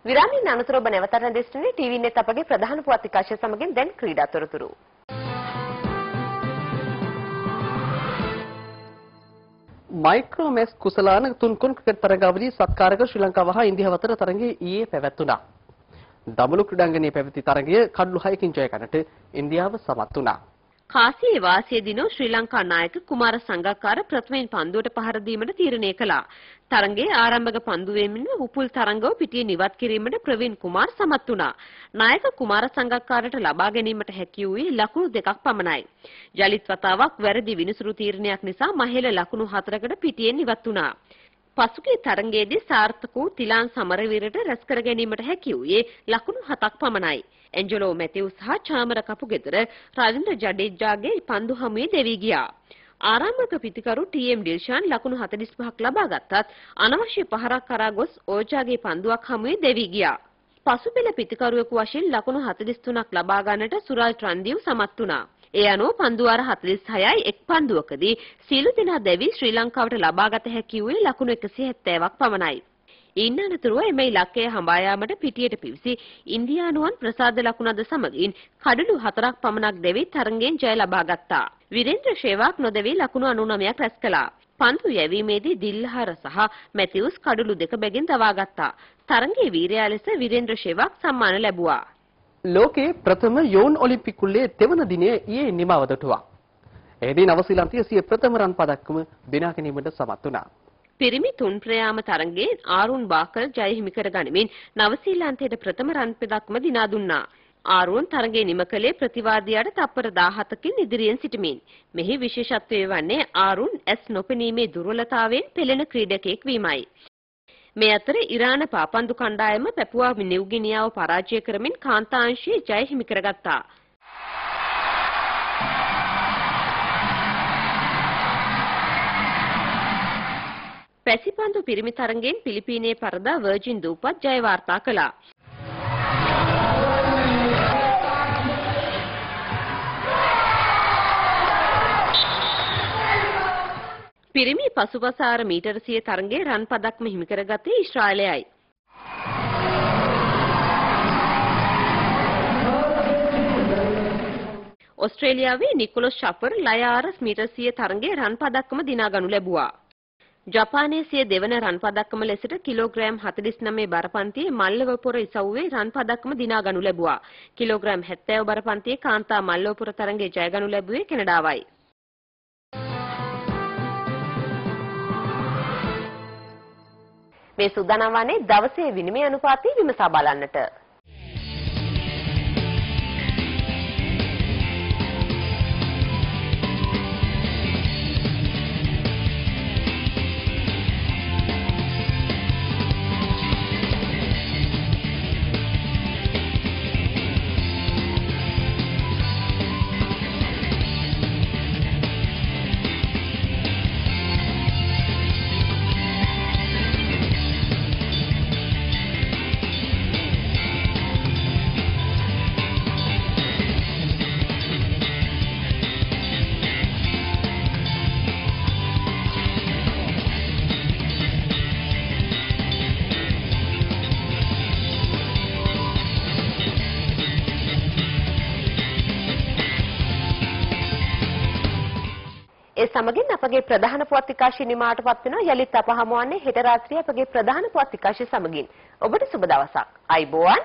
විරාමයෙන් අනතුරුව නැවත රැඳෙන්නේ ටීවී නෙත් අපගේ ප්‍රධාන පුවත් විකාශය සමගින් දැන් ක්‍රීඩා තොරතුරු. මයික්‍රෝමැක්ස් කුසලාන තුන්කොන් ක්‍රිකට් තරගාවලියේ සත්කාරක ශ්‍රී ලංකාව හා ඉන්දියාව අතර තරගයේ ඊයේ පැවැත්වුණා. දඹුලු ක්‍රීඩාංගණයේ පැවති තරගය කඩලු 6කින් ජය ගන්නට ඉන්දියාව සමත් වුණා. කාසියේ වාසිය දිනෝ ශ්‍රී ලංකා නායක කුමාර සංගක්කාර ප්‍රථමයෙන් පන්දුවට පහර දීමට තීරණය කළා. තරගයේ ආරම්භක පන්දුවෙන් උපුල් තරංගව පිටියෙන් ඉවත් කිරීමට ප්‍රවීන් කුමාර් සමත් වුණා. නායක කුමාර සංගක්කාරට ලබා ගැනීමට හැකි වූයේ ලකුණු 2ක් පමණයි. යලිත් වතාවක් වැරදි විනිසුරු තීරණයක් නිසා මහේල ලකුණු 4කට පිටියෙන් ඉවත් වුණා. පසුගිය තරගයේදී සාර්ථක වූ තිලාන් සමරවීරට රැස් කර ගැනීමට හැකි වූයේ ලකුණු 7ක් පමණයි. එන්ජලෝ මැතිව්ස් සහ චාමර කපුගෙදර රාජේන්ද්‍ර ජඩේජාගේ පන්දු හමුවේ දෙවි ගියා. ආරම්භක පිතිකරු ටීඑම් ඩිල්ෂාන් ලකුණු 45ක් ලබා ගත්තත් අනවශ්‍ය පහරක් කරා ගොස් ඕජාගේ පන්දුවක් හමුවේ දෙවි ගියා. පසුපෙළ පිතිකරුවෙකු වශයෙන් ලකුණු 43ක් ලබා ගන්නට සුරාජ් රන්දීව් සමත් වුණා. ඒ අනුව පන්දු වාර 46යි එක් පන්දුවකදී සීළු දෙනා දෙවි ශ්‍රී ලංකාවට ලබාගත හැකි වූයේ ලකුණු 170ක් පමණයි. ඉන්න අනතුරුව එම ඉලක්කය හඹා යාමට පිටියට පිවිසි ඉන්දියානුවන් ප්‍රසාද ලකුණද සමගින් කඩලු 4ක් පමණක් දෙවි තරගයෙන් ජය ලබා ගත්තා. විරේන්ද්‍ර ශේවාක් නොදෙවි ලකුණු 99ක් රැස් කළා. පන්දු යැවීමේදී දිල්හාර සහ මැතිව්ස් කඩලු 2 බැගින් දවා ගත්තා. තරගයේ වීරයා ලෙස විරේන්ද්‍ර ශේවාක් සම්මාන ලැබුවා. ලෝකයේ ප්‍රථම යෝන් ඔලිම්පික් උළෙලේ දෙවන දිනයේ ඊයේ නිමව දටුවා. එෙහිදී නවසීලන්තය සිය ප්‍රථම රන් පදක්කම දිනා ගැනීමට සමත් වුණා. පිරිමි තුන් ප්‍රයාම තරගයේ ආරුන් බාකර් ජය හිමි කර ගනිමින් නවසීලන්තයට ප්‍රථම රන් පදක්ම දිනා දුන්නා. ආරුන් තරගයේ නිම කළේ ප්‍රතිවාදියාට තප්පර 17කින් ඉදිරියෙන් සිටමින්. මෙහි විශේෂත්වය වන්නේ ආරුන් ඇස් නොපෙනීමේ දුර්වලතාවයෙන් පෙළෙන ක්‍රීඩකයෙක් වීමයි. මේ අතර ඉරාන පාපන්දු කණ්ඩායම පැපුවා නිව්ගිනියාව පරාජය කරමින් කාන්තාංශයේ ජය හිමි කරගත්තා. පැසිපන්දු පිරිමි තරගයෙන් පිලිපීනයේ පරදා වර්ජින් දූපත් ජය වාර්තා කළා. පිරිමි පසුපසාර මීටර 100 තරගයේ රන් පදක්ම හිමි කරගත්තේ ඊශ්‍රායලයයි. ඕස්ට්‍රේලියාවේ නිකොලස් ෂපර් ලයාරස් මීටර 100 තරගයේ රන් පදක්ම දිනා ගනු ලැබුවා. ජපානයේ සිය දෙවන රන් පදක්කම ලෙසට කිලෝග්‍රෑම් 49 බරපන්තියේ මල්ලවපොර ඉසව්වේ රන් පදක්කම දිනා ගනු ලැබුවා. කිලෝග්‍රෑම් 70 බරපන්තියේ කාන්තා මල්ලවපොර තරගයේ ජය ගනු ලැබුවේ කැනඩාවයි. මේ සූදානම් වන්නේ දවසේ විනිමය අනුපාතය විමසා බලන්නට. ඒ සමගින් අපගේ ප්‍රධාන පුවත් විකාශය නිමාවටපත් වෙනවා. යලිත් අප හමුවන්නේ හෙට රාත්‍රියේ අපගේ ප්‍රධාන පුවත් විකාශය සමගින්. ඔබට සුබ දවසක්. අයිබෝවන්.